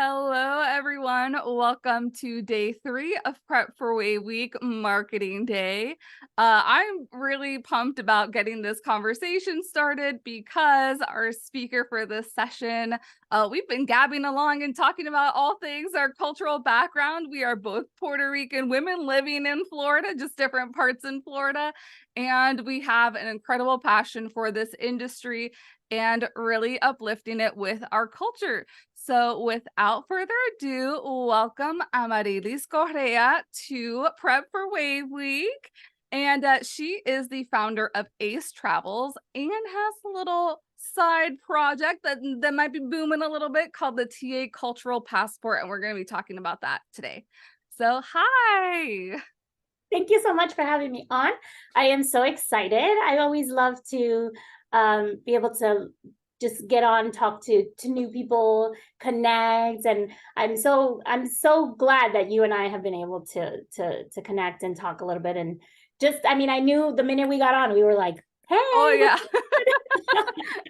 Hello, everyone. Welcome to day 3 of Prep for Wave Week Marketing Day. I'm really pumped about getting this conversation started because our speaker for this session, we've been gabbing along and talking about all things our cultural background. We are both Puerto Rican women living in Florida, just different parts in Florida. And we have an incredible passion for this industry and really uplifting it with our culture. So without further ado, welcome Amarilis Correa to Prep for Wave Week. And she is the founder of Ace Travels and has a little side project that might be booming a little bit called the TA Cultural Passport. And we're going to be talking about that today. So hi. Thank you so much for having me on. I am so excited. I always love to be able to just get on, talk to new people, connect, and I'm so glad that you and I have been able to connect and talk a little bit. And just, I mean, I knew the minute we got on, we were like, Oh, hey, yeah.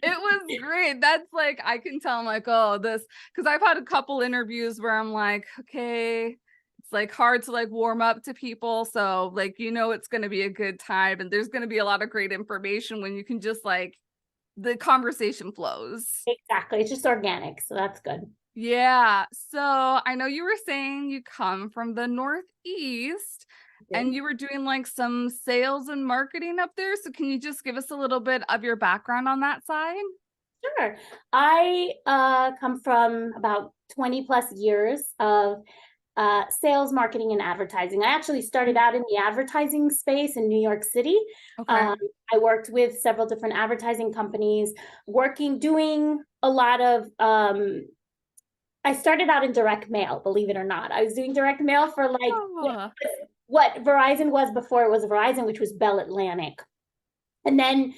It was great. That's like, I can tell I'm like, oh, this, because I've had a couple interviews where I'm like, okay, it's like hard to like warm up to people. So like, it's going to be a good time and there's going to be a lot of great information when you can just like the conversation flows. exactly. It's just organic, so that's good. Yeah. So I know you were saying you come from the Northeast and you were doing like some sales and marketing up there. So can you just give us a little bit of your background on that side? Sure. I come from about 20 plus years of sales, marketing, and advertising. I actually started out in the advertising space in New York City. Okay. I worked with several different advertising companies, doing a lot of. I started out in direct mail, believe it or not. I was doing direct mail for like Oh, what Verizon was before it was Verizon, which was Bell Atlantic. And then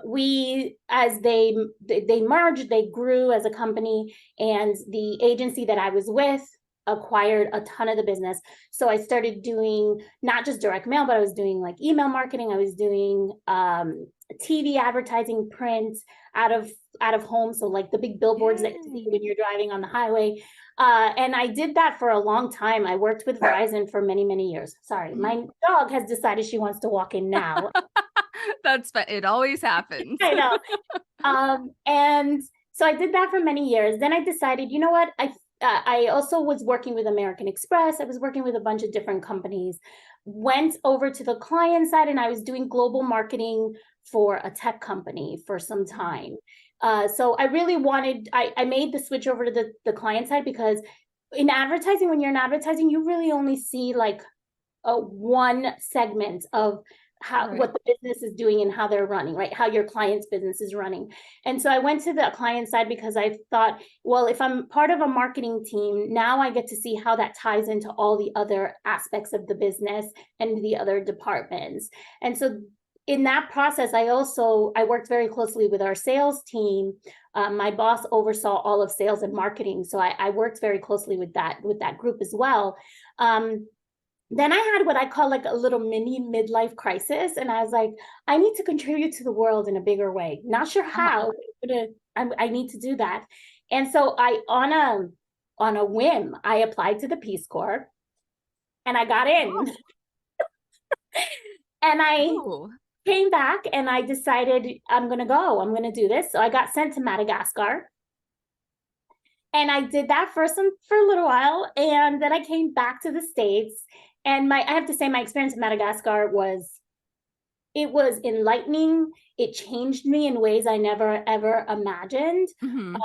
we, as they merged, they grew as a company, and the agency that I was with acquired a ton of the business. So I started doing not just direct mail, but I was doing like email marketing. I was doing TV advertising, print out of home. So like the big billboards that you see yay. when you're driving on the highway. And I did that for a long time. I worked with Verizon for many, many years. Sorry, Mhm. my dog has decided she wants to walk in now. It always happens. I know. And so I did that for many years. Then I decided, you know what? I also was working with American Express. I was working with a bunch of different companies. Went over to the client side, and I was doing global marketing for a tech company for some time. So I really wanted. I made the switch over to the client side because in advertising, when you're in advertising, you really only see like a one segment of Right. what the business is doing and how they're running, right? How your client's business is running. And so I went to the client side because I thought, well, if I'm part of a marketing team, now I get to see how that ties into all the other aspects of the business and the other departments. And so in that process, I worked very closely with our sales team. My boss oversaw all of sales and marketing, so I worked very closely with that group as well. Then I had what I call like a little mini midlife crisis. And I was like, I need to contribute to the world in a bigger way. Not sure Uh-huh. how, but I need to do that. And so on a whim, I applied to the Peace Corps and I got in. Oh, And I oh. came back and I decided I'm going to go. I'm going to do this. So I got sent to Madagascar. And I did that for a little while. And then I came back to the States. And I have to say, my experience in Madagascar was enlightening. It changed me in ways I never ever imagined. Hmm.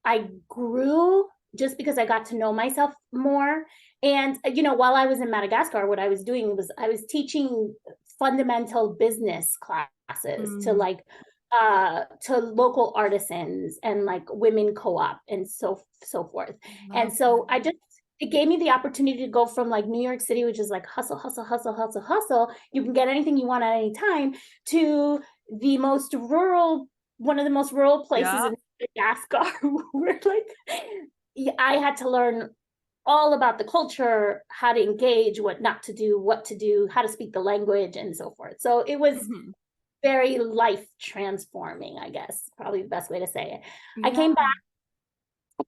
I grew just because I got to know myself more. And while I was in Madagascar, what I was doing was I was teaching fundamental business classes Mm. to local artisans and like women co-op and so forth. And Love so that. it gave me the opportunity to go from like New York City, which is like hustle, hustle, hustle, hustle, hustle. You can get anything you want at any time, to the most rural, one of the most rural places Yeah. in Madagascar, where like I had to learn all about the culture, how to engage, what not to do, what to do, how to speak the language, and so forth. So it was Hmm. very life transforming, I guess, probably the best way to say it. I Yeah. came back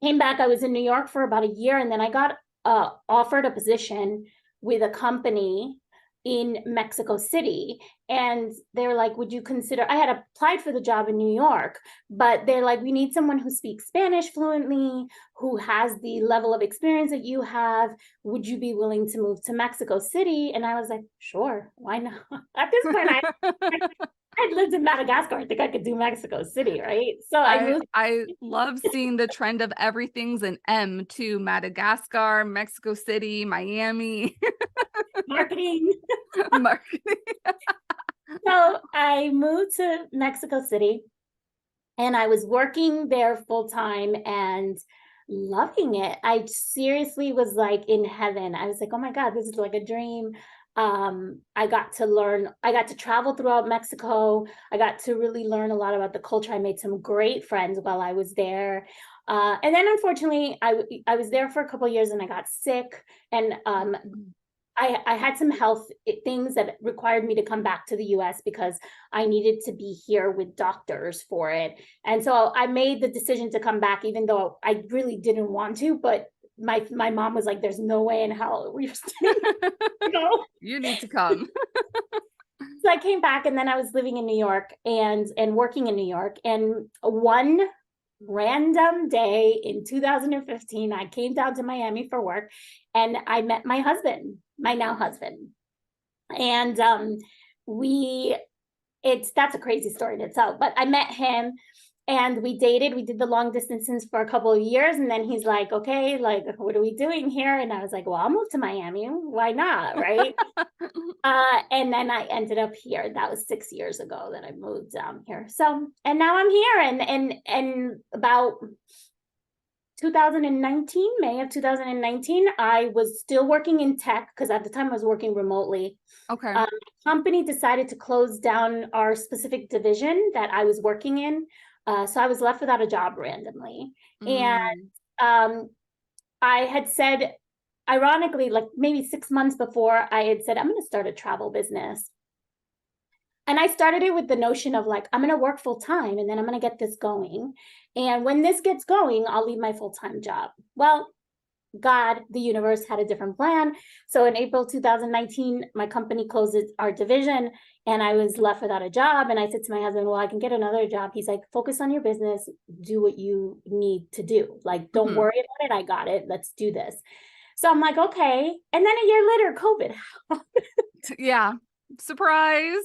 Came back. I was in New York for about a year, and then I got offered a position with a company in Mexico City. And they're like, would you consider? I had applied for the job in New York, but they're like, we need someone who speaks Spanish fluently, who has the level of experience that you have. Would you be willing to move to Mexico City? And I was like, sure, why not? At this point, I lived in Madagascar. I think I could do Mexico City, right? So I moved. I love seeing the trend of everything's an M to Madagascar, Mexico City, Miami, Marketing. marketing. So I moved to Mexico City, and I was working there full time and loving it. I seriously was like in heaven. I was like, oh my God, this is like a dream. I got to learn, I got to travel throughout Mexico. I got to really learn a lot about the culture. I made some great friends while I was there. And then unfortunately, I was there for a couple of years and I got sick. And I had some health things that required me to come back to the US because I needed to be here with doctors for it. And so I made the decision to come back, even though I really didn't want to. But my mom was like, there's no way in hell we're staying, you know? You need to come. So I came back, and then I was living in New York and working in New York. And one random day in 2015, I came down to Miami for work, and I met my husband, my now husband. And we it's that's a crazy story in itself, but I met him and we dated. We did the long distances for a couple of years, and then he's like, okay, like, what are we doing here? And I was like, well, I'll move to Miami, why not, right? And then I ended up here. That was 6 years ago that I moved down here. So, and now I'm here. And about 2019, May of 2019, I was still working in tech because at the time I was working remotely. Okay. Company decided to close down our specific division that I was working in. So I was left without a job randomly. And I had said, ironically, like maybe 6 months before, I had said, I'm going to start a travel business. And I started it with the notion of like, I'm going to work full time and then I'm going to get this going. And when this gets going, I'll leave my full time job. Well, God, the universe had a different plan. So in April 2019, my company closes our division and I was left without a job. And I said to my husband, well, I can get another job. He's like, focus on your business, do what you need to do. Like, don't worry about it. I got it. Let's do this. So I'm like, okay. And then a year later, COVID. Yeah. Surprise.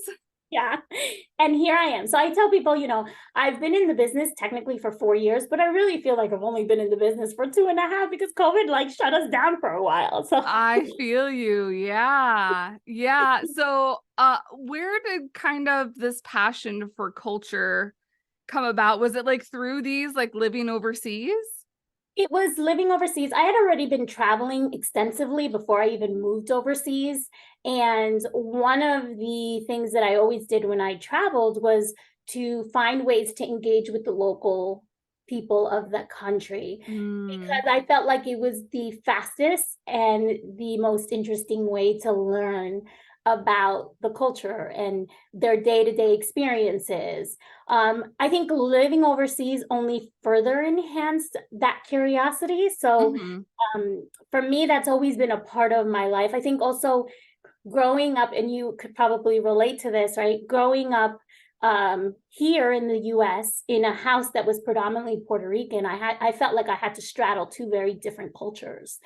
Yeah. And here I am. So I tell people, I've been in the business technically for 4 years, but I really feel like I've only been in the business for 2.5 because COVID like shut us down for a while. So I feel you. Yeah. Yeah. So where did kind of this passion for culture come about? Was it like through these like living overseas? it was living overseas. I had already been traveling extensively before I even moved overseas. And one of the things that I always did when I traveled was to find ways to engage with the local people of the country because I felt like it was the fastest and the most interesting way to learn about the culture and their day-to-day experiences. I think living overseas only further enhanced that curiosity. So for me, that's always been a part of my life. I think also growing up, and you could probably relate to this, right? Growing up here in the US in a house that was predominantly Puerto Rican, I felt like I had to straddle two very different cultures.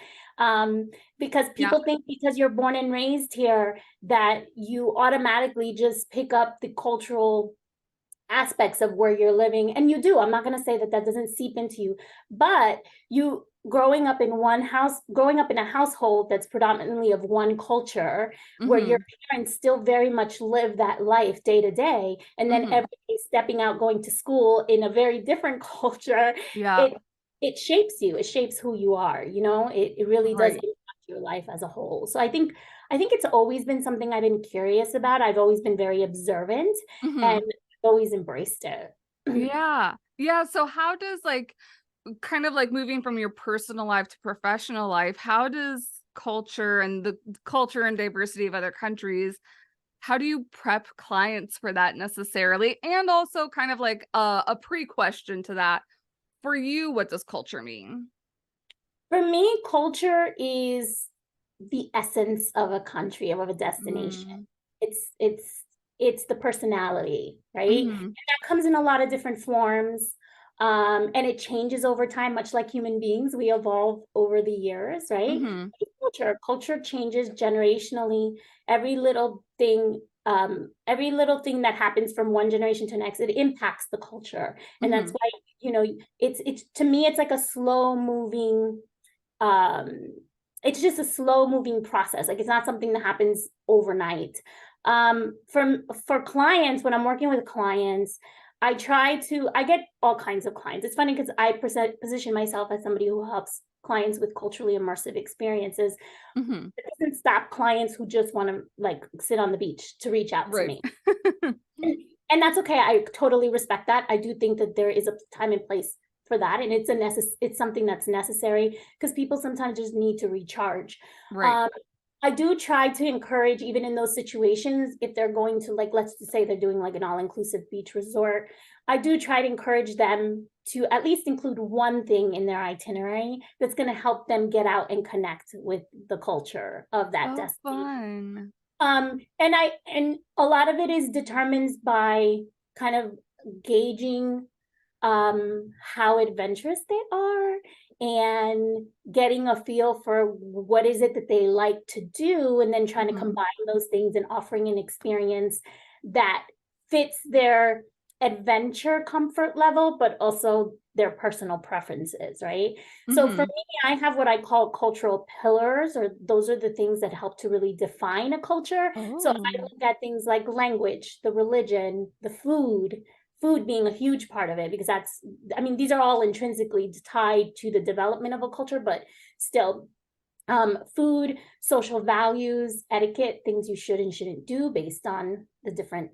Because people think because you're born and raised here that you automatically just pick up the cultural aspects of where you're living, and you do. I'm not going to say that that doesn't seep into you, but you growing up in a household that's predominantly of one culture, where your parents still very much live that life day to day, and then every day stepping out, going to school in a very different culture, Yeah. it shapes you. It shapes who you are. It really does Right. impact your life as a whole. So I think it's always been something I've been curious about. I've always been very observant and always embraced it. Yeah. Yeah. So how does like kind of like moving from your personal life to professional life, how does culture and the culture and diversity of other countries, how do you prep clients for that necessarily? And also kind of like a pre-question to that. for you, what does culture mean? For me, culture is the essence of a country or of a destination. Mm, It's the personality, right? And mhm, that comes in a lot of different forms. And it changes over time, much like human beings, we evolve over the years, right? mhm, Culture changes generationally. Every little thing, every little thing that happens from one generation to the next, it impacts the culture. And that's mhm. why, it's to me, it's like a slow moving, um it's just a slow moving process. Like, it's not something that happens overnight. For clients, when I'm working with clients, I get all kinds of clients. It's funny because I position myself as somebody who helps clients with culturally immersive experiences. Mhm. It doesn't stop clients who just want to like sit on the beach to reach out to Right. me. And that's okay. I totally respect that. I do think that there is a time and place for that, and it's something that's necessary because people sometimes just need to recharge. Right. Um, I do try to encourage, even in those situations, if they're going to, like, let's just say they're doing like an all-inclusive beach resort, I do try to encourage them to at least include one thing in their itinerary that's going to help them get out and connect with the culture of that Oh, destination. fun. And a lot of it is determined by kind of gauging how adventurous they are and getting a feel for what is it that they like to do, and then trying to Mhm. combine those things and offering an experience that fits their adventure comfort level, but also their personal preferences, right? So for Mhm. me, I have what I call cultural pillars, or those are the things that help to really define a culture. So if I Oh. look at things like language, the religion, the food being a huge part of it, because I mean, these are all intrinsically tied to the development of a culture, but still, food, social values, etiquette, things you should and shouldn't do based on the different,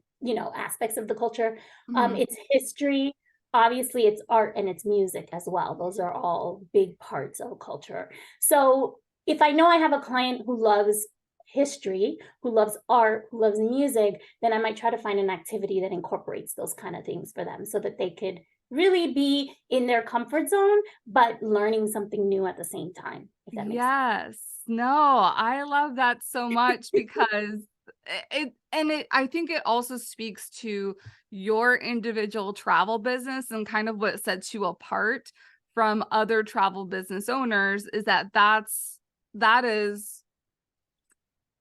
aspects of the culture. Mhm. It's history, obviously, it's art and it's music as well. Those are all big parts of a culture. So if I know I have a client who loves history, who loves art, who loves music, then I might try to find an activity that incorporates those kind of things for them so that they could really be in their comfort zone, but learning something new at the same time, if that makes sense. Yes. No, I love that so much because I think it also speaks to your individual travel business and kind of what sets you apart from other travel business owners is that is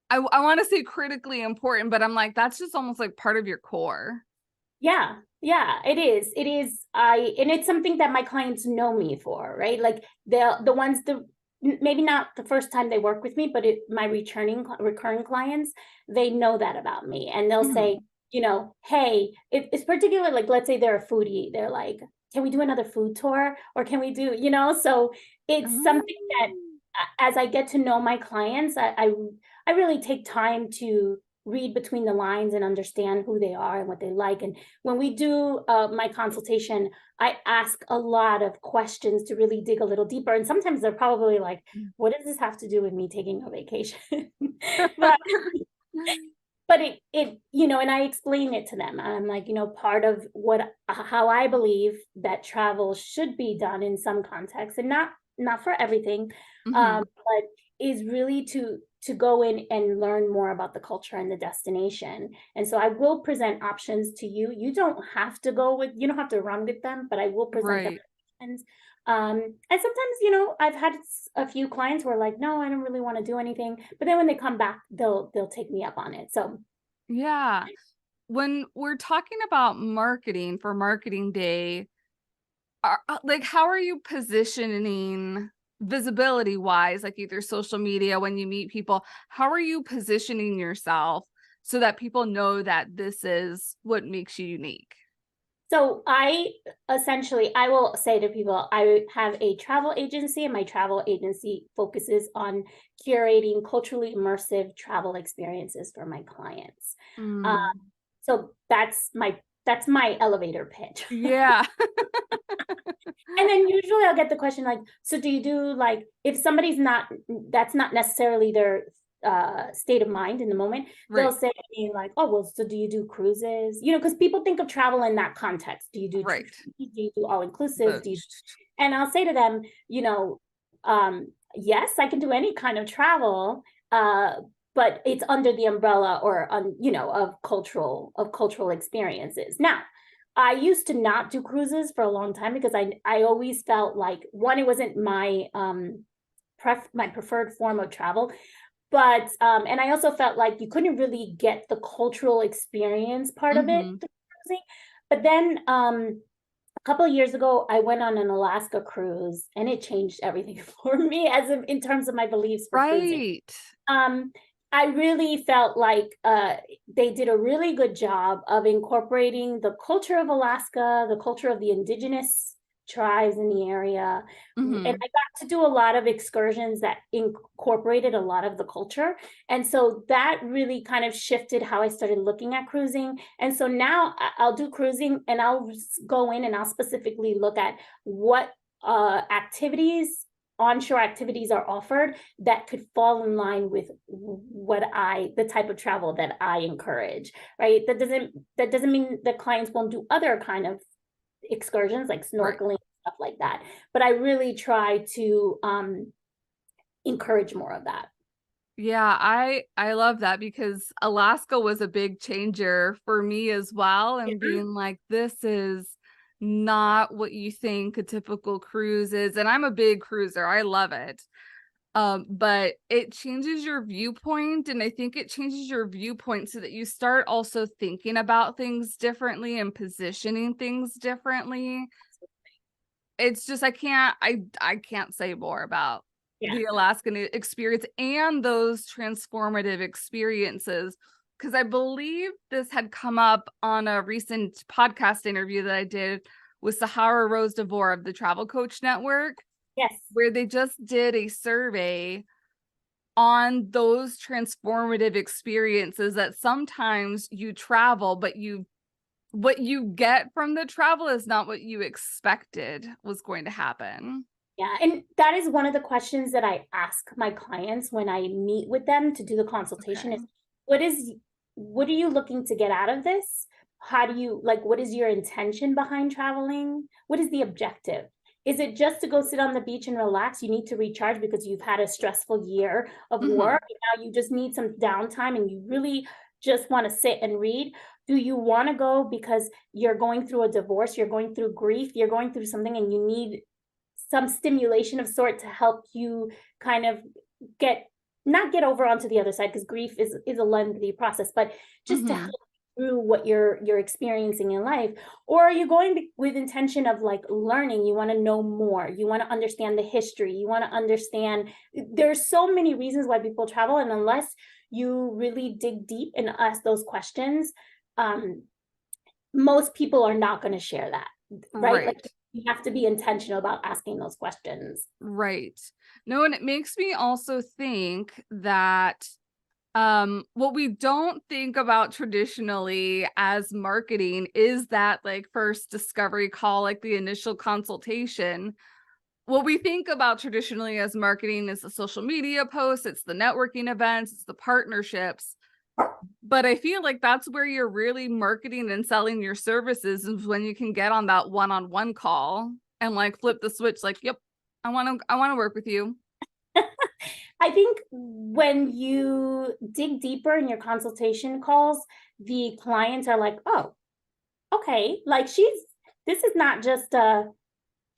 I want to say critically important, but I'm like that's just almost like part of your core. Yeah, yeah, it is. It is. And it's something that my clients know me for, right? Like the ones the maybe not the first time they work with me, but my recurring clients, they know that about me, and they'll say, Mhm. hey, it's particular. Like, let's say they're a foodie, they're like, can we do another food tour, or can we do, so it's something that, Oh. as I get to know my clients, I really take time to read between the lines and understand who they are and what they like. And when we do my consultation, I ask a lot of questions to really dig a little deeper. And sometimes they're probably like, what does this have to do with me taking a vacation? but but and I explain it to them. I'm like, part of how I believe that travel should be done in some contexts, and not for everything, Mhm. but is really to go in and learn more about the culture and the destination. And so I will present options to you. You don't have to run with them, but I will present them Right. options. And sometimes, I've had a few clients who are like, no, I don't really want to do anything. But then when they come back, they'll take me up on it. So Yeah. When we're talking about marketing for marketing day, like how are you positioning visibility wise, like either social media when you meet people, how are you positioning yourself so that people know that this is what makes you unique? So I will say to people, I have a travel agency, and my travel agency focuses on curating culturally immersive travel experiences for my clients. Uh, Mm, so that's my elevator pitch. yeah. And then usually I'll get the question like, so do you do, like, if somebody's not, that's not necessarily their state of mind in the moment, they'll Right. say to me like, oh, well, so do you do cruises? You know, because people think of travel in that context. Do you do Right. all inclusive? The And I'll say to them, you know, yes, I can do any kind of travel, but it's under the umbrella or you know, of cultural experiences. Now, I used to not do cruises for a long time because I always felt like, one, it wasn't my my preferred form of travel, but and I also felt like you couldn't really get the cultural experience part of it mm-hmm. through cruising. But then a couple of years ago, I went on an Alaska cruise, and it changed everything for me in terms of my beliefs for cruising. Right. Um, I really felt like they did a really good job of incorporating the culture of Alaska, the culture of the indigenous tribes in the area. And I Mm-hmm. got to do a lot of excursions that incorporated a lot of the culture. And so that really kind of shifted how I started looking at cruising. And so now I'll do cruising, and I'll go in and I'll specifically look at what activities, onshore activities are offered that could fall in line with the type of travel that I encourage, right? That doesn't mean that clients won't do other kind of excursions like Right. snorkeling, stuff like that. But I really try to encourage more of that. Yeah, I love that because Alaska was a big changer for me as well, and Yeah. being like, this is not what you think a typical cruise is. And I'm a big cruiser. I love it. But it changes your viewpoint, and I think it changes your viewpoint so that you start also thinking about things differently and positioning things differently. It's just I can't say more about Yeah. the Alaskan experience and those transformative experiences, because I believe this had come up on a recent podcast interview that I did with Sahara Rose DeVore of the Travel Coach Network, Yes. where they just did a survey on those transformative experiences that sometimes you travel, but what you get from the travel is not what you expected was going to happen. Yeah, and that is one of the questions that I ask my clients when I meet with them to do the consultation Okay. is what is what are you looking to get out of this? How do you like what is your intention behind traveling? What is the objective? Is it just to go sit on the beach and relax? You need to recharge because you've had a stressful year of Mm-hmm. work. And now you just need some downtime and you really just want to sit and read. Do you want to go because you're going through a divorce, you're going through grief, you're going through something and you need some stimulation of sort to help you kind of get not get over onto the other side because grief is a lengthy process, but just to Mm-hmm. help through what you're experiencing in life. Or are you going with intention of like learning? You want to know more, you want to understand the history, you want to understand. There's so many reasons why people travel, and unless you really dig deep and ask those questions, um, most people are not going to share that, right? Like Right. you have to be intentional about asking those questions. Right. No, and it makes me also think that what we don't think about traditionally as marketing is that like first discovery call, like the initial consultation. What we think about traditionally as marketing is the social media posts, it's the networking events, it's the partnerships. But I feel like that's where you're really marketing and selling your services, is when you can get on that one-on-one call and like flip the switch, like, yep, I want to work with you. I think when you dig deeper in your consultation calls, the clients are like, oh, okay, like this is not just a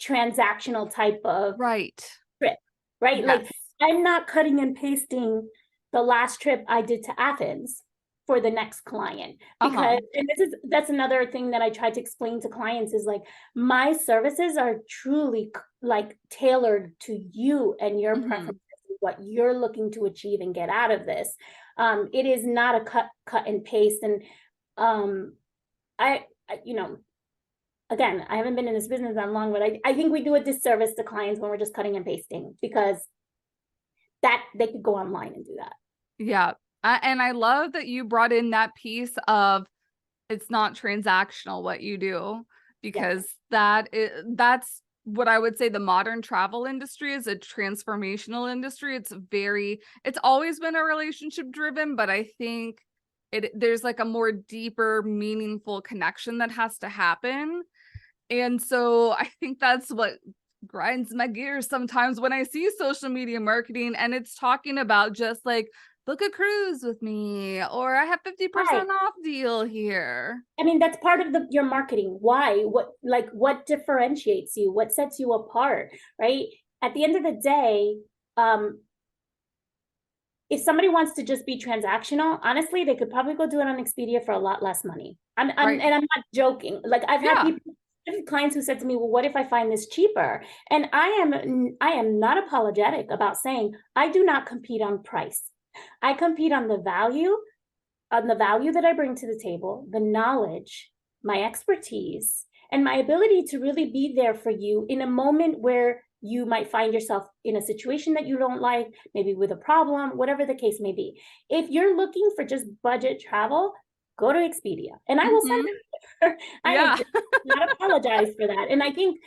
transactional type of Right. trip, right? Yes. Like I'm not cutting and pasting the last trip I did to Athens for the next client Uh-huh. because and that's another thing that I try to explain to clients is like my services are truly like tailored to you and your Hmm. preferences, what you're looking to achieve and get out of this. It is not a cut and paste. And um you know, again, I haven't been in this business that long, but I think we do a disservice to clients when we're just cutting and pasting because that they could go online and do that. Yeah. And I love that you brought in that piece of it's not transactional what you do, Yes. because that's what I would say the modern travel industry is a transformational industry. It's always been a relationship driven, but I think there's like a more deeper, meaningful connection that has to happen. And so I think that's what grinds my gears sometimes when I see social media marketing and it's talking about just like, book a cruise with me, or I have 50% off deal here. I mean, that's part of your marketing. Why? What differentiates you? What sets you apart, right? At the end of the day, if somebody wants to just be transactional, honestly, they could probably go do it on Expedia for a lot less money. Right. And I'm not joking. Like I've had Yeah. clients who said to me, well, what if I find this cheaper? And I am not apologetic about saying I do not compete on price. I compete on the value that I bring to the table, the knowledge, my expertise, and my ability to really be there for you in a moment where you might find yourself in a situation that you don't like, maybe with a problem, whatever the case may be. If you're looking for just budget travel, go to Expedia and I will send Mhm. it there. I Yeah. will not apologize for that. And I think,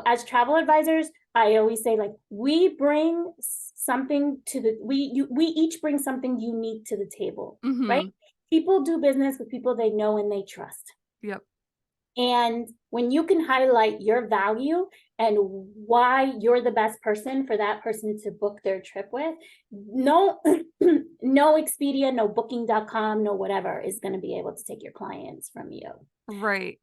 as travel advisors, I always say, like, we bring something to we each bring something unique to the table, right? Mhm. People do business with people they know and they trust. Yep. And when you can highlight your value and why you're the best person for that person to book their trip with, no, no Expedia, no booking.com, no whatever is going to be able to take your clients from you. Right.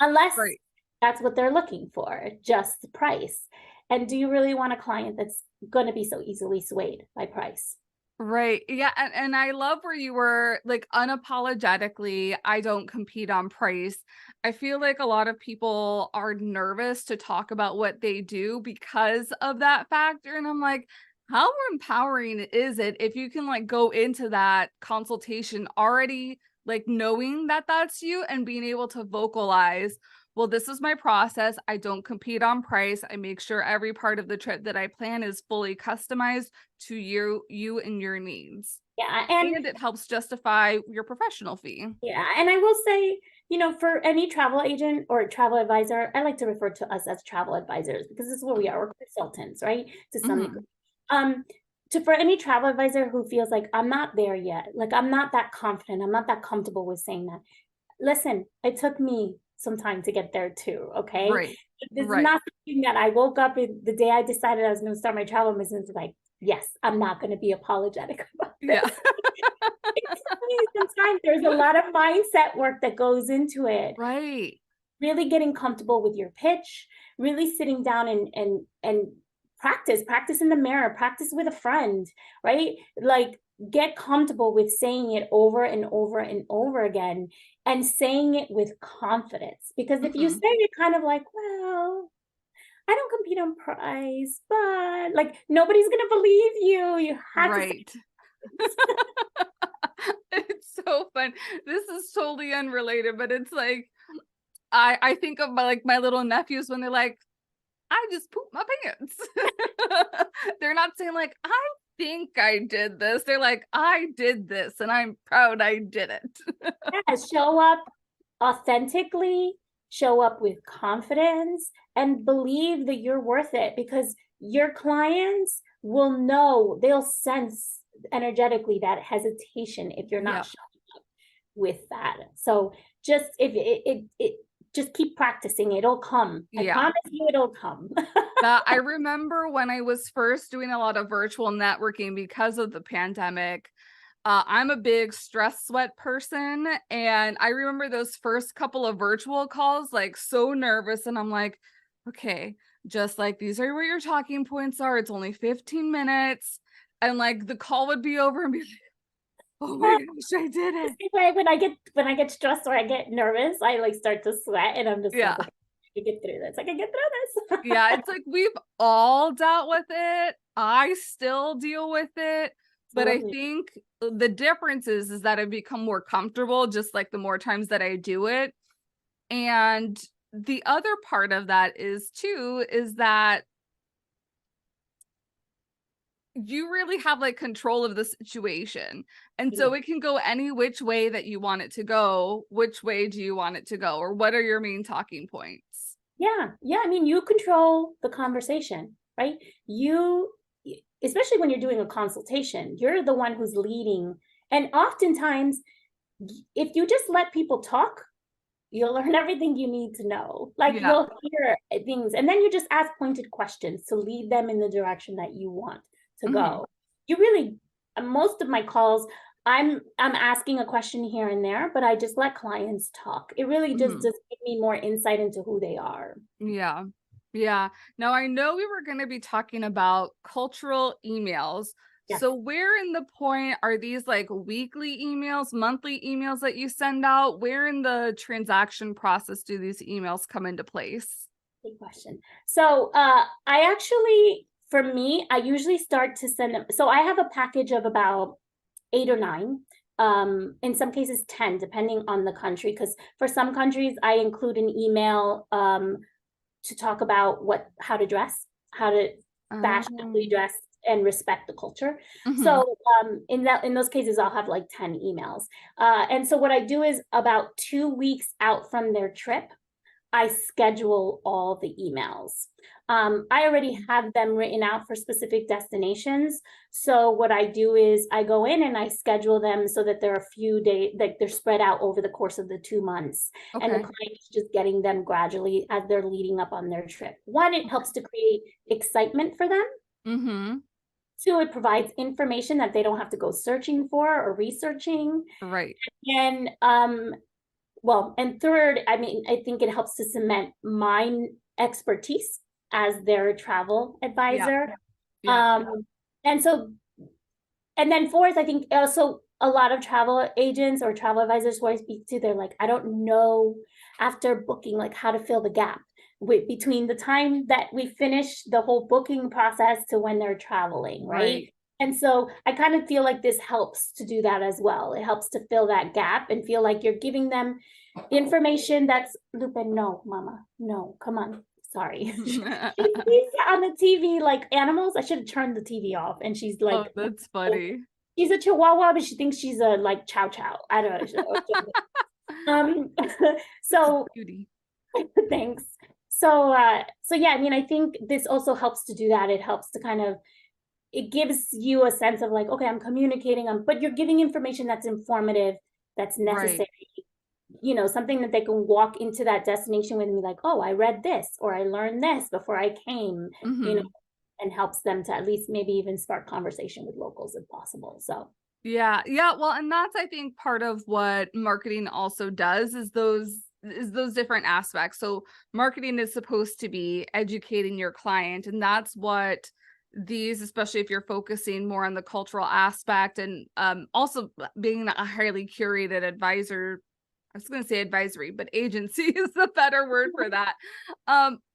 Unless Right. that's what they're looking for, just the price. And do you really want a client that's going to be so easily swayed by price? Right. Yeah. And I love where you were like unapologetically, I don't compete on price. I feel like a lot of people are nervous to talk about what they do because of that factor. And I'm like, how empowering is it if you can like go into that consultation already like knowing that that's you and being able to vocalize, well, this is my process. I don't compete on price. I make sure every part of the trip that I plan is fully customized to you and your needs. Yeah, and And it helps justify your professional fee. yeah, and I will say, for any travel agent or travel advisor, I like to refer to us as travel advisors because this is what we are. We're consultants, right? To some degree. Mhm. Um, for any travel advisor who feels like I'm not there yet, like I'm not that confident, I'm not that comfortable with saying that. Listen, it took me some time to get there too. Okay, Right. this is Right. not something that I woke up the day I decided I was going to start my travel business. Like, yes, I'm not going to be apologetic about Yeah. this. Sometimes there's a lot of mindset work that goes into it. Right. Really getting comfortable with your pitch, really sitting down and practice in the mirror, practice with a friend, right? Like get comfortable with saying it over and over and over again and saying it with confidence. Because if you say Mhm. it kind of like, well, I don't compete on price, but like nobody's gonna believe you. You have to say Right. It's so fun. This is totally unrelated, but it's like I think of my little nephews when they're like, I just pooped my pants. They're not saying like, I think I did this. They're like, I did this and I'm proud I did it. yeah, show up authentically, show up with confidence, and believe that you're worth it because your clients will know, they'll sense energetically that hesitation if you're not Yeah. showing up with that. So just if it just keep practicing, it'll come. I Yeah. promise you it'll come. That I remember when I was first doing a lot of virtual networking because of the pandemic. I'm a big stress sweat person, and I remember those first couple of virtual calls, like so nervous, and I'm like, okay, just like these are where your talking points are. It's only 15 minutes, and like the call would be over and be like, oh my gosh, I did it. Anyway, when I get stressed or I get nervous, I like start to sweat and I'm just like, Yeah. okay, I can get through this. I can get through Yeah, this. it's like we've all dealt with it. I still deal with it, but I Absolutely. think the difference is that I've become more comfortable just like the more times that I do it. And the other part of that is too is that you really have like control of the situation. And so Yeah. it can go any which way that you want it to go. Which way do you want it to go? Or what are your main talking points? Yeah, yeah. I mean, you control the conversation, right? You, especially when you're doing a consultation, you're the one who's leading. And oftentimes, if you just let people talk, you'll learn everything you need to know. Like Yeah. you'll hear things, and then you just ask pointed questions to lead them in the direction that you want to Hmm. go. You really, most of my calls, I'm asking a question here and there, but I just let clients talk. It really just Hmm. does give me more insight into who they are. Yeah. Yeah. Now I know we were going to be talking about cultural emails. Yes. So where in the point are these like weekly emails, monthly emails that you send out? Where in the transaction process do these emails come into place? Good question. So I actually, for me, I usually start to send them. So I have a package of about 8 or 9. In some cases 10, depending on the country. Because for some countries, I include an email to talk about how to dress, how to fashionably Um, dress and respect the culture. mhm. So in those cases, I'll have like 10 emails. And so what I do is about 2 weeks out from their trip, I schedule all the emails. I already have them written out for specific destinations. So what I do is I go in and I schedule them so that they're a few days, like they're spread out over the course of the 2 months. And the Okay. client is just getting them gradually as they're leading up on their trip. One, it helps to create excitement for them. Mm-hmm. Two, it provides information that they don't have to go searching for or researching. Right. And well, and third, I mean, I think it helps to cement my expertise as their travel Yeah. advisor. Yeah. Um, and so, and then fourth, I think also a lot of travel agents or travel advisors who I speak to, they're like, I don't know after booking, like how to fill the gap between the time that we finish the whole booking process to when they're traveling, right? Right. And so I kind of feel like this helps to do that as well. It helps to fill that gap and feel like you're giving them information that's Lupin, no, mama, no, come on. Sorry. She's on the TV like animals. I should have turned the TV off. And she's Oh, like, that's funny. she's a chihuahua, but she thinks she's a like chow chow. I don't know. Um, It's a so beauty. thanks. So yeah, I mean, I think this also helps to do that. It helps to kind of, it gives you a sense of like, okay, I'm communicating, but you're giving information that's informative, that's Right. necessary, something that they can walk into that destination with and be like, oh, I read this or I learned this before I came, you know, Mm-hmm. and helps them to at least maybe even spark conversation with locals if possible. So, Yeah, yeah. Well, and that's I think part of what marketing also does is those different aspects. So marketing is supposed to be educating your client, and that's what these, especially if you're focusing more on the cultural aspect and also being a highly curated advisor. I was going to say advisory, but agency is the better word for that.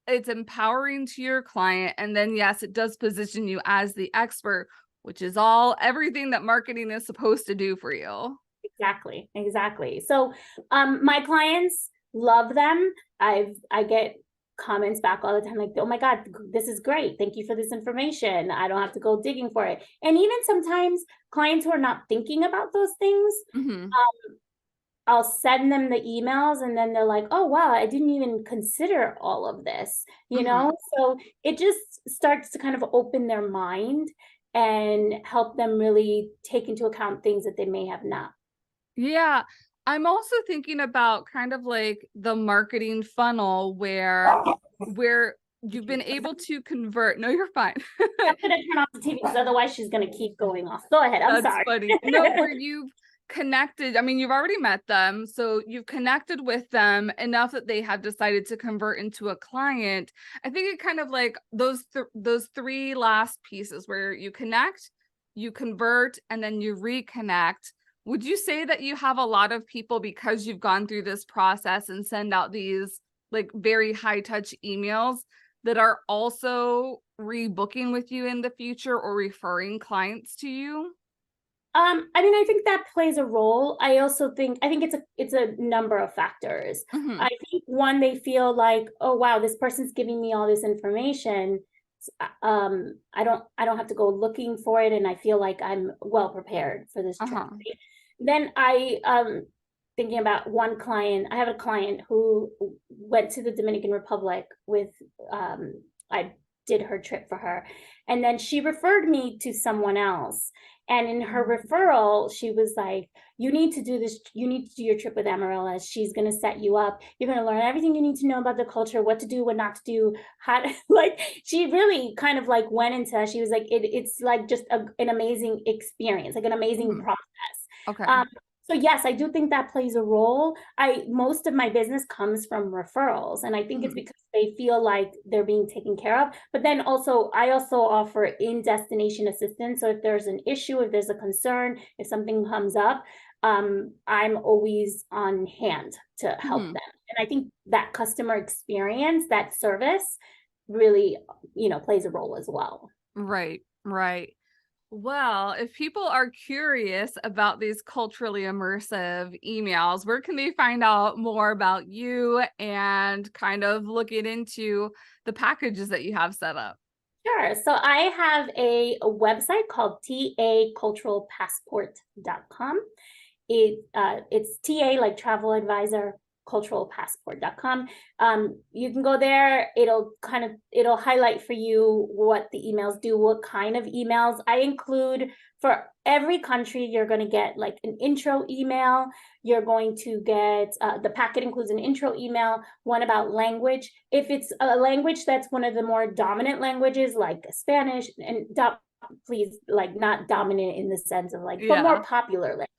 It's empowering to your client, and then yes, it does position you as the expert, which is all everything that marketing is supposed to do for you. exactly, exactly. So, my clients love them. I get comments back all the time like, oh my God, this is great. Thank you for this information. I don't have to go digging for it. And even sometimes clients who are not thinking about those things, Hmm. I'll send them the emails and then they're like, oh, wow, I didn't even consider all of this, you Hmm. know? So it just starts to kind of open their mind and help them really take into account things that they may have not. Yeah. I'm also thinking about kind of like the marketing funnel where you've been able to convert. No, you're fine. I'm gonna turn off the TV because otherwise she's gonna keep going off. Go ahead. I'm That's sorry. funny. No, where you've connected, I mean, you've already met them, so you've connected with them enough that they have decided to convert into a client. I think it kind of like those three last pieces where you connect, you convert, and then you reconnect. Would you say that you have a lot of people because you've gone through this process and send out these like very high touch emails that are also rebooking with you in the future or referring clients to you? I mean, I think that plays a role. I think it's a number of factors. I Mhm. think one, they feel like, oh wow, this person's giving me all this information. I don't have to go looking for it, and I feel like I'm well prepared for this trip. Uh-huh. Then thinking about one client. I have a client who went to the Dominican Republic with, I did her trip for her. And then she referred me to someone else. And in her referral, she was like, you need to do this. You need to do your trip with Amaryllis. She's going to set you up. You're going to learn everything you need to know about the culture, what to do, what not to do, how to, like, she really kind of like went into that. She was like, it's like just an amazing experience, like an amazing Mhm. process. Okay. So yes, I do think that plays a role. Most of my business comes from referrals, and I think it's Mhm. because they feel like they're being taken care of. But then also, I also offer in-destination assistance. So if there's an issue, if there's a concern, if something comes up, I'm always on hand to help Mhm. them. And I think that customer experience, that service, really, plays a role as well. Right, right. Well, if people are curious about these culturally immersive emails, where can they find out more about you and kind of looking into the packages that you have set up? Sure. So I have a website called taculturalpassport.com. It's TA, like travel advisor, culturalpassport.com. You can go there. It'll highlight for you what the emails do, what kind of emails I include. For every country, you're going to get like an intro email. You're going to get, the packet includes an intro email, one about language. If it's a language that's one of the more dominant languages, like Spanish, and please, like, not dominant in the sense of like, but more Yeah. popular language,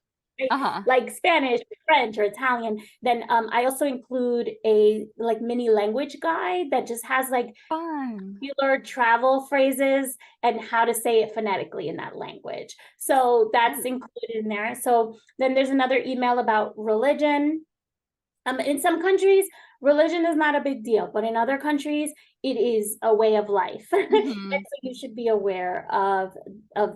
Uh-huh. like Spanish, French, or Italian. Then I also include a like mini language guide that just has like Fun. popular travel phrases and how to say it phonetically in that language. So that's Ooh. included in there. So then there's another email about religion. In some countries, religion is not a big deal, but in other countries, it is a way of life. And Mhm. so you should be aware of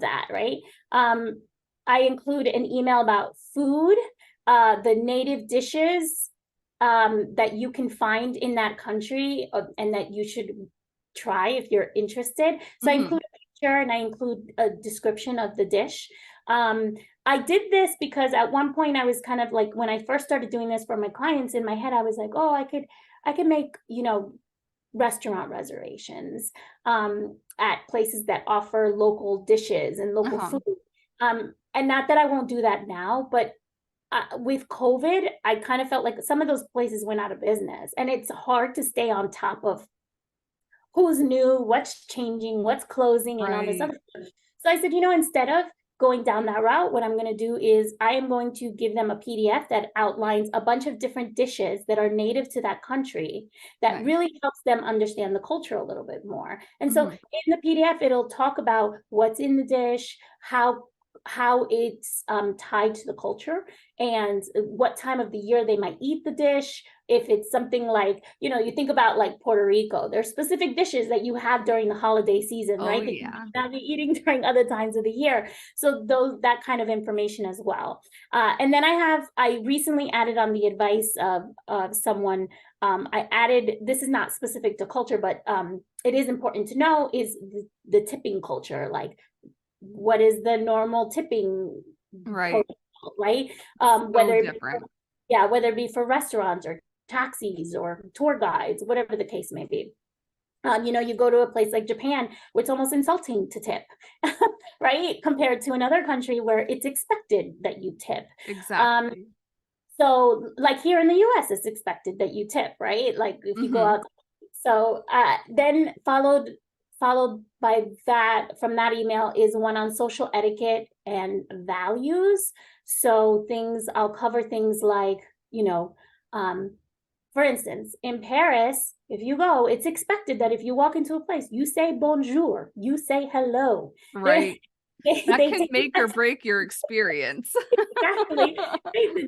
that, right? Um, I include an email about food, the native dishes that you can find in that country, and that you should try if you're interested. So I Mhm. include a picture and I include a description of the dish. Um, I did this because at one point I was kind of like, when I first started doing this for my clients, in my head I was like, oh, I could make, restaurant reservations at places that offer local dishes and local Uh-huh. food. And not that I won't do that now, but with COVID, I kind of felt like some of those places went out of business, and it's hard to stay on top of who's new, what's changing, what's closing, and all this Right. other stuff. So I said, instead of going down that route, what I'm going to do is I am going to give them a PDF that outlines a bunch of different dishes that are native to that country that Nice. really helps them understand the culture a little bit more. And so Mhm. in the PDF, it'll talk about what's in the dish, how it's tied to the culture, and what time of the year they might eat the dish. If it's something like, you think about like Puerto Rico, there's specific dishes that you have during the holiday season, Oh, right? That you yeah. might not be eating during other times of the year. So that kind of information as well. And then I recently added on the advice of someone. I added, this is not specific to culture, but it is important to know, is the tipping culture. Like, what is the normal tipping Right. protocol, right? So Whether it be different. whether it be for restaurants or taxis or tour guides, whatever the case may be. You go to a place like Japan, where it's almost insulting to tip, right? Compared to another country where it's expected that you tip. Um, Exactly. so like here in the US, it's expected that you tip, right? Like if you go Mhm. out. So then followed by that, from that email, is one on social etiquette and values. So I'll cover things like, um, for instance, in Paris, if you go, it's expected that if you walk into a place, you say bonjour, you say hello. They Right. That they can take make or that break your experience. exactly.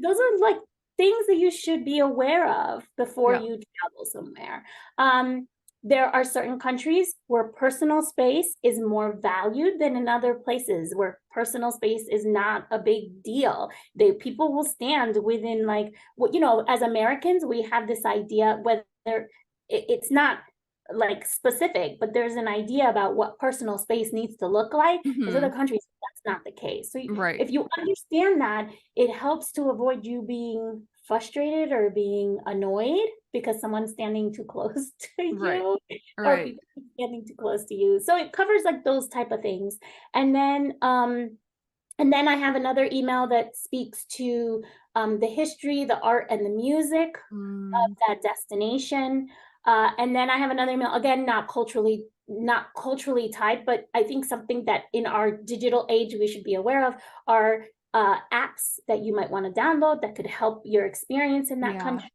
Those are like things that you should be aware of before Yeah. you travel somewhere. Um, there are certain countries where personal space is more valued than in other places where personal space is not a big deal. People will stand within, like, what, as Americans, we have this idea, whether it's not like specific, but there's an idea about what personal space needs to look like. There's other Mhm. countries, not the case. So Right. if you understand that, it helps to avoid you being frustrated or being annoyed because someone's standing too close to Right. you or Right. people standing too close to you. So it covers like those type of things. And then I have another email that speaks to the history, the art, and the music of Mm, that destination. And then I have another email, again, not culturally tied, but I think something that in our digital age we should be aware of are apps that you might want to download that could help your experience in that yeah. country.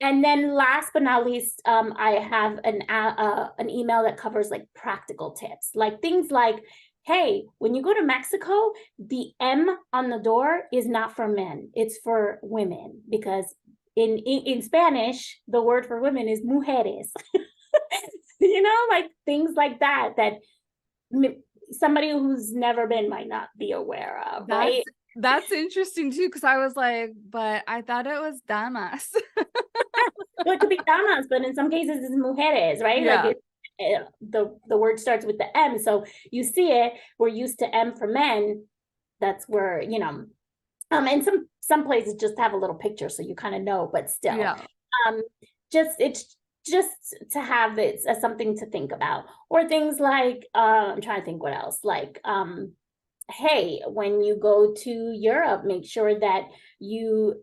And then last but not least, I have an email that covers like practical tips, like things like, hey, when you go to Mexico, the M on the door is not for men, it's for women, because in Spanish, the word for women is mujeres. Like things like that, that somebody who's never been might not be aware of, That's right? that's interesting too, because I was like, but I thought it was damas. Well, it could be damas, but in some cases it's mujeres, right? Like Yeah. the word starts with the M, so you see it. We're used to M for men. That's where and some places just have a little picture, so you kind of know, but still, Yeah. um, it's just to have it as something to think about, or things like I'm trying to think what else, like hey, when you go to Europe, make sure that you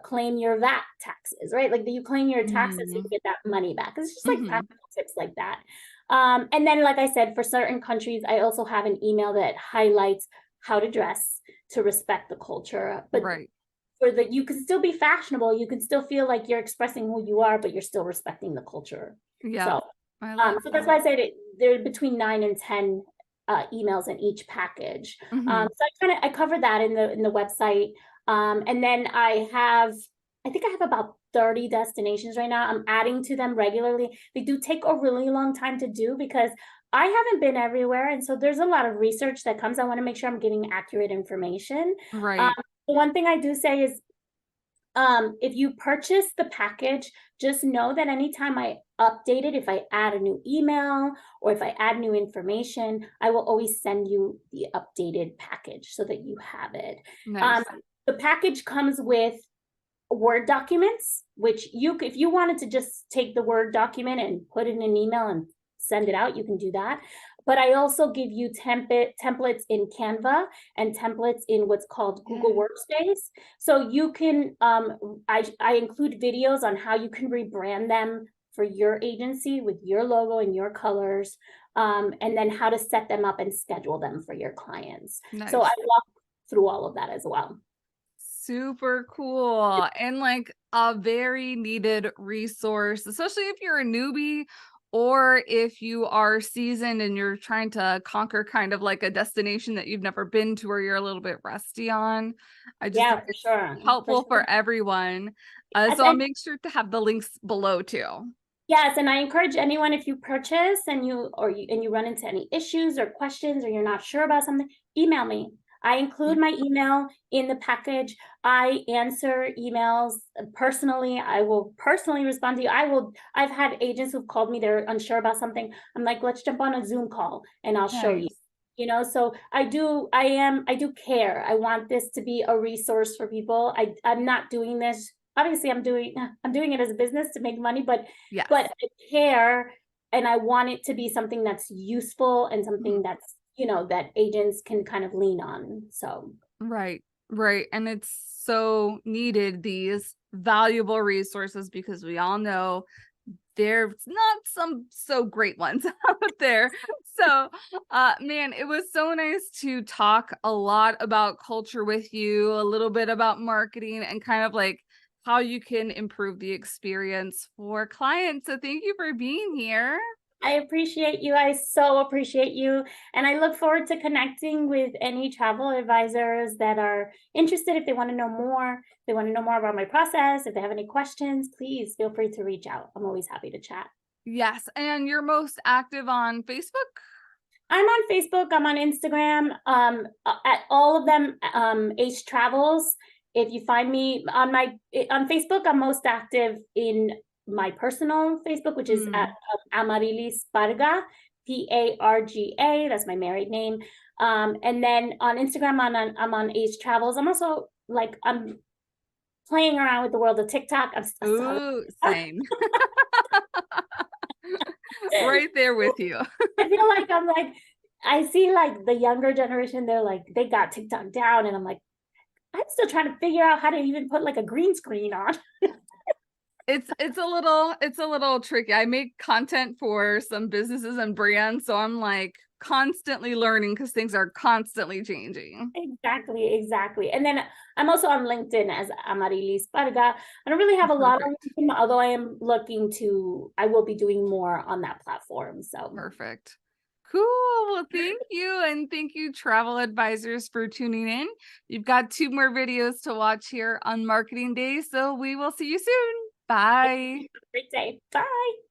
claim your VAT taxes, right? Like that you claim your taxes so you Mhm. get that money back. It's just like Mhm. practical tips like that. And then, like I said, for certain countries, I also have an email that highlights how to dress to respect the culture. But Right. for that, you can still be fashionable. You can still feel like you're expressing who you are, but you're still respecting the culture. Yeah. So, I love so that's that. why I said they're between 9 and 10 emails in each package. Mhm. So I cover that in the website. And then I think I have about 30 destinations right now. I'm adding to them regularly. They do take a really long time to do because I haven't been everywhere. And so there's a lot of research that comes. I want to make sure I'm giving accurate information. Um, Right. the one thing I do say is if you purchase the package, just know that anytime I update it, if I add a new email or if I add new information, I will always send you the updated package so that you have it. Um, Nice. the package comes with Word documents, which if you wanted to just take the Word document and put it in an email and send it out, you can do that. But I also give you templates in Canva and templates in what's called Google Yeah. Workspace. So you can, I include videos on how you can rebrand them for your agency with your logo and your colors, and then how to set them up and schedule them for your clients. So I Nice. walk through all of that as well. Super cool. And like a very needed resource, especially if you're a newbie or if you are seasoned and you're trying to conquer kind of like a destination that you've never been to or you're a little bit rusty on. I just Yeah, think for it's sure. For helpful sure. for everyone. Yes, So I'll and make sure to have the links below too. yes, and I encourage anyone, if you purchase and you run into any issues or questions or you're not sure about something, email me. I include my email in the package. I answer emails personally. I will personally respond to you. I've had agents who've called me, they're unsure about something. I'm like, let's jump on a Zoom call and I'll show you. Nice. So I do care. I want this to be a resource for people. I'm not doing this. Obviously, I'm doing it as a business to make money, but Yes. I care and I want it to be something that's useful and something that's, that agents can kind of lean on. So Right, right. And it's so needed, these valuable resources, because we all know there's not some so great ones out there. So, man, it was so nice to talk a lot about culture with you, a little bit about marketing and kind of like how you can improve the experience for clients. So, thank you for being here. I appreciate you. I so appreciate you. And I look forward to connecting with any travel advisors that are interested. If they want to know more, they want to know more about my process. If they have any questions, please feel free to reach out. I'm always happy to chat. Yes. And you're most active on Facebook? I'm on Facebook. I'm on Instagram. At all of them, Ace Travels. If you find me on Facebook, I'm most active in my personal Facebook, which is at Mm, Amarilis Parga, Parga. That's my married name. And then on Instagram, I'm on Age Travels. I'm also like, I'm playing around with the world of TikTok. Ooh, same. Right there with you. I feel like I'm like, I see like the younger generation, they're like, they got TikTok down, and I'm like, I'm still trying to figure out how to even put like a green screen on. It's a little tricky. I make content for some businesses and brands, so I'm like constantly learning because things are constantly changing. Exactly. And then I'm also on LinkedIn as Amarilis Parga. I don't really have a lot on Perfect. LinkedIn, although I will be doing more on that platform. So Perfect. Cool. Well, thank you. And thank you, travel advisors, for tuning in. You've got 2 more videos to watch here on Marketing Day. So we will see you soon. Bye. great day. Bye.